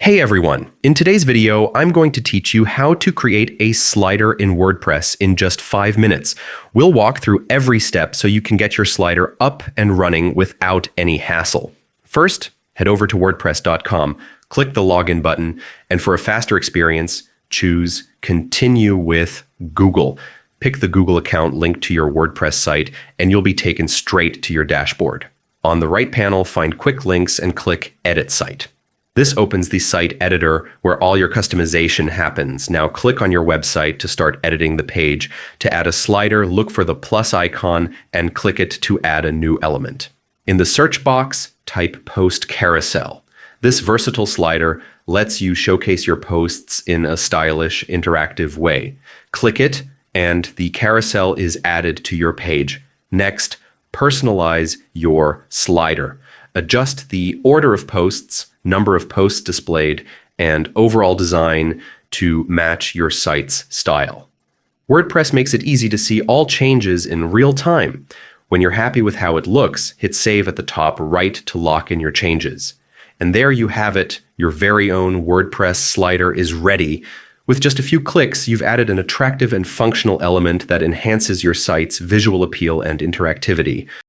Hey everyone! In today's video, I'm going to teach you how to create a slider in WordPress in just 5 minutes. We'll walk through every step so you can get your slider up and running without any hassle. First, head over to wordpress.com, click the login button, and for a faster experience, choose Continue with Google. Pick the Google account linked to your WordPress site, and you'll be taken straight to your dashboard. On the right panel, find Quick Links and click Edit Site. This opens the site editor where all your customization happens. Now click on your website to start editing the page. To add a slider, look for the plus icon and click it to add a new element. In the search box, type Post Carousel. This versatile slider lets you showcase your posts in a stylish, interactive way. Click it, and the carousel is added to your page. Next, personalize your slider. Adjust the order of posts, number of posts displayed, and overall design to match your site's style. WordPress makes it easy to see all changes in real time. When you're happy with how it looks, hit Save at the top right to lock in your changes. And there you have it. Your very own WordPress slider is ready. With just a few clicks, you've added an attractive and functional element that enhances your site's visual appeal and interactivity.